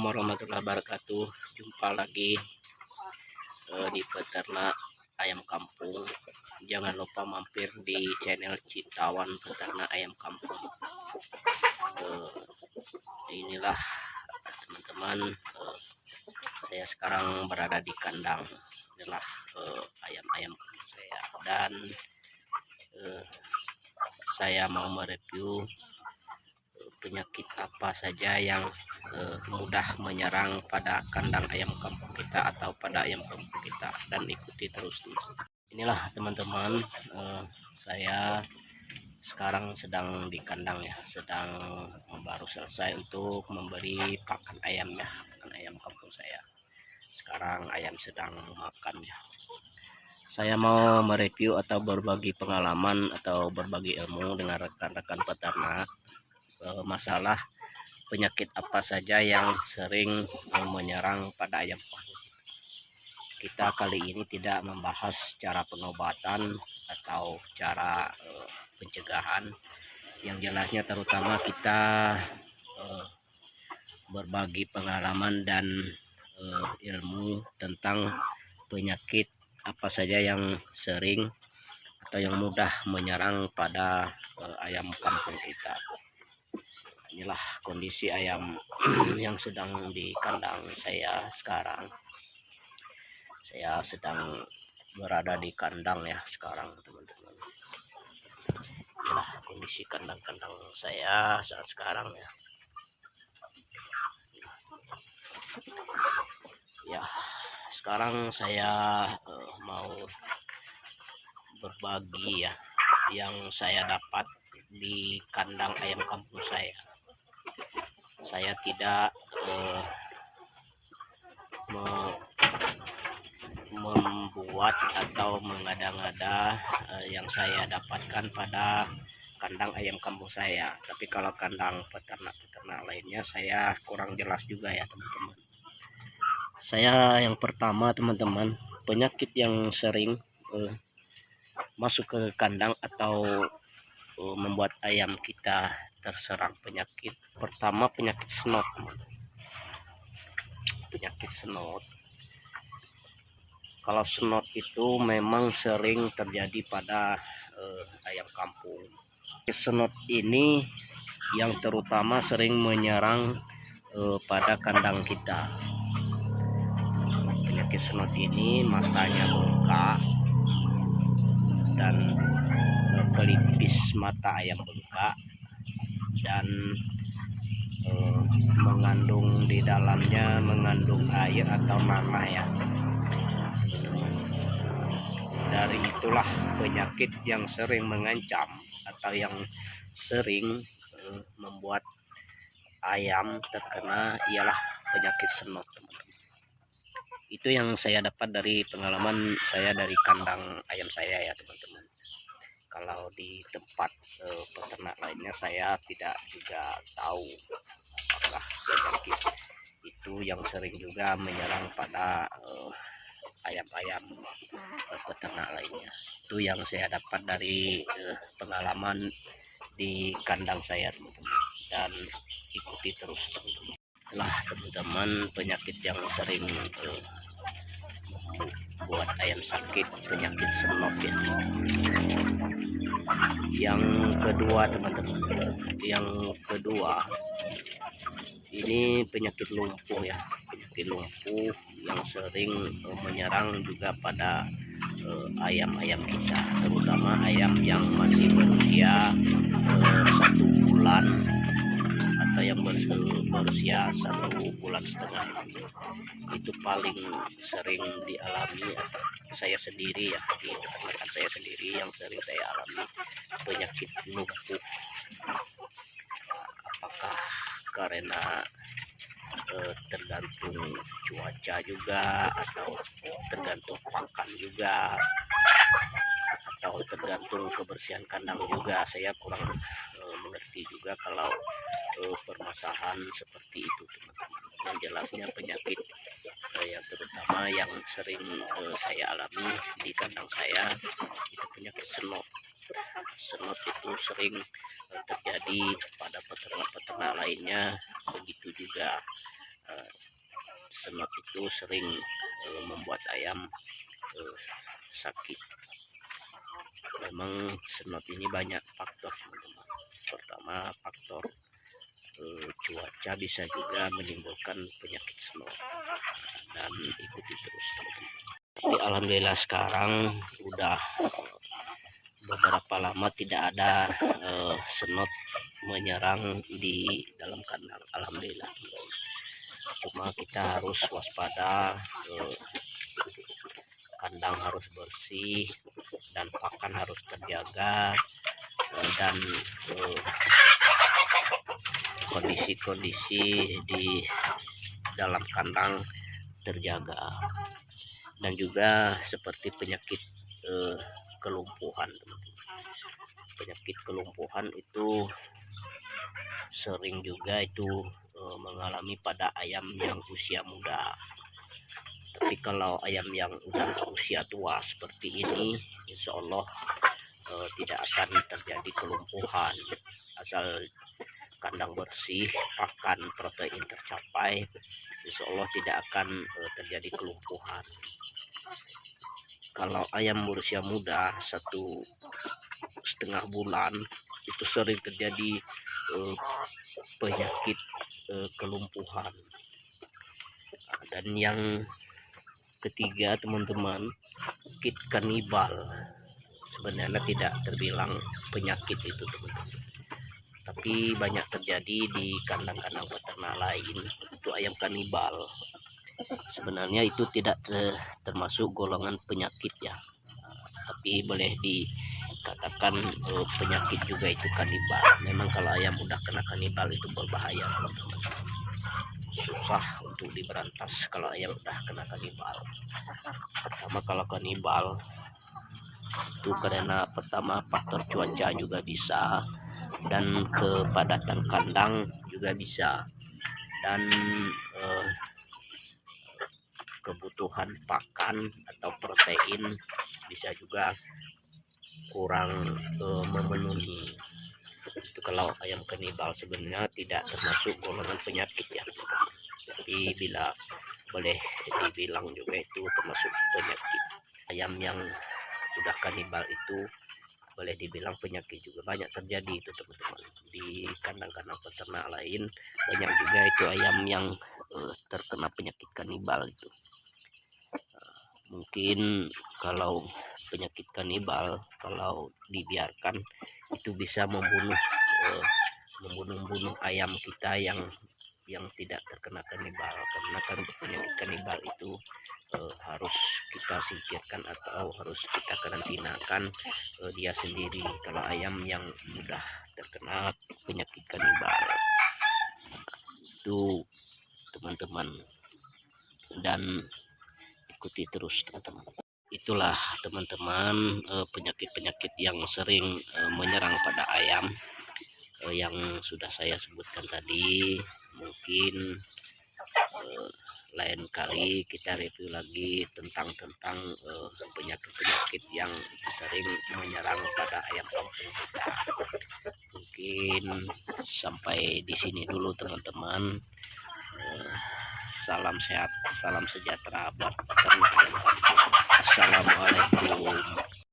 warahmatullahi wabarakatuh. Jumpa lagi di peternak ayam kampung. Jangan lupa mampir di channel Citawan Peternak Ayam Kampung. Inilah teman-teman, saya sekarang berada di kandang. Inilah ayam-ayam kampung saya, dan saya mau mereview penyakit apa saja yang mudah menyerang pada kandang ayam kampung kita atau pada ayam kampung kita, dan ikuti terus. Inilah teman-teman, saya sekarang sedang di kandang ya, sedang baru selesai untuk memberi pakan ayam ya, pakan ayam kampung saya. Sekarang ayam sedang makan ya. Saya mau mereview atau berbagi pengalaman atau berbagi ilmu dengan rekan-rekan peternak masalah penyakit apa saja yang sering menyerang pada ayam kampung. Kita kali ini tidak membahas cara pengobatan atau cara pencegahan. Yang jelasnya terutama kita berbagi pengalaman dan ilmu tentang penyakit apa saja yang sering atau yang mudah menyerang pada ayam kampung kita. Inilah kondisi ayam yang sedang di kandang saya sekarang. Saya sedang berada di kandang ya sekarang teman-teman. Inilah kondisi kandang-kandang saya saat sekarang ya. Ya, sekarang saya mau berbagi ya yang saya dapat di kandang ayam kampung saya. Saya tidak membuat atau mengada-ngada yang saya dapatkan pada kandang ayam kampung saya, tapi kalau kandang peternak-peternak lainnya saya kurang jelas juga ya teman-teman. Saya yang pertama teman-teman, penyakit yang sering masuk ke kandang atau membuat ayam kita terserang penyakit. Pertama, penyakit snot. Penyakit snot, kalau snot itu memang sering terjadi pada ayam kampung. Snot ini yang terutama sering menyerang pada kandang kita. Penyakit snot ini matanya bengkak dan pelipis mata ayam bengkak, dan mengandung di dalamnya air atau nanah ya. Dari itulah penyakit yang sering mengancam atau yang sering membuat ayam terkena ialah penyakit snot teman-teman. Itu yang saya dapat dari pengalaman saya dari kandang ayam saya ya teman-teman. Kalau di tempat peternak lainnya saya tidak juga tahu apakah penyakit itu yang sering juga menyerang pada ayam-ayam peternak lainnya. Itu yang saya dapat dari pengalaman di kandang saya teman-teman, dan ikuti terus teman-teman. Lah teman-teman, penyakit yang sering buat ayam sakit, penyakit snot ya. Yang kedua teman-teman, yang kedua ini penyakit lumpuh ya. Penyakit lumpuh yang sering menyerang juga pada ayam-ayam kita, terutama ayam yang masih berusia 1 bulan atau yang berusia 1,5 bulan. Itu paling sering dialami saya sendiri ya, di peternakan saya sendiri yang sering saya alami penyakit lumpuh. Apakah karena tergantung cuaca juga, atau tergantung pakan juga, atau tergantung kebersihan kandang juga, saya kurang mengerti juga kalau permasalahan seperti itu teman-teman. Yang jelasnya penyakit yang terutama yang sering saya alami di kandang saya itu penyakit snot. Snot itu sering terjadi pada peternak-peternak lainnya, begitu juga senot itu sering membuat ayam sakit. Memang senot ini banyak faktor teman-teman. Pertama, faktor cuaca bisa juga menimbulkan penyakit senot, dan ikuti terus teman-teman. Jadi alhamdulillah sekarang udah beberapa lama tidak ada senot menyerang di dalam kandang, alhamdulillah. Cuma kita harus waspada, kandang harus bersih dan pakan harus terjaga, dan kondisi-kondisi di dalam kandang terjaga. Dan juga seperti penyakit kelumpuhan teman-teman. Penyakit kelumpuhan itu sering juga itu mengalami pada ayam yang usia muda. Tapi kalau ayam yang udah usia tua seperti ini, insya Allah tidak akan terjadi kelumpuhan. Asal kandang bersih, pakan protein tercapai, insya Allah tidak akan terjadi kelumpuhan. Kalau ayam berusia muda 1,5 bulan itu sering terjadi penyakit kelumpuhan. Dan yang ketiga teman-teman, penyakit kanibal. Sebenarnya tidak terbilang penyakit itu teman-teman, tapi banyak terjadi di kandang-kandang peternak lain, itu ayam kanibal. Sebenarnya itu tidak termasuk golongan penyakit ya, tapi boleh dikatakan penyakit juga itu kanibal. Memang kalau ayam udah kena kanibal itu berbahaya teman-teman, susah untuk diberantas kalau ayam udah kena kanibal. Pertama, kalau kanibal itu karena pertama faktor cuaca juga bisa, dan kepadatan kandang juga bisa, dan kebutuhan pakan atau protein bisa juga kurang memenuhi. Itu kalau ayam kanibal. Sebenarnya tidak termasuk golongan penyakit ya, tapi bila boleh dibilang juga itu termasuk penyakit. Ayam yang udah kanibal itu boleh dibilang penyakit juga, banyak terjadi itu teman-teman. Di kandang-kandang peternak lain banyak juga itu ayam yang terkena penyakit kanibal itu. Mungkin kalau penyakit kanibal kalau dibiarkan itu bisa membunuh ayam kita yang tidak terkena kanibal. Karena kan penyakit kanibal itu harus kita singkirkan atau harus kita karantinakan dia sendiri kalau ayam yang sudah terkena penyakit kanibal itu teman-teman. Dan ikuti terus teman-teman. Itulah teman-teman penyakit-penyakit yang sering menyerang pada ayam yang sudah saya sebutkan tadi. Mungkin lain kali kita review lagi tentang penyakit-penyakit yang sering menyerang pada ayam kampung kita. Mungkin sampai di sini dulu teman-teman. Salam sehat, salam sejahtera buat peternak. Assalamualaikum.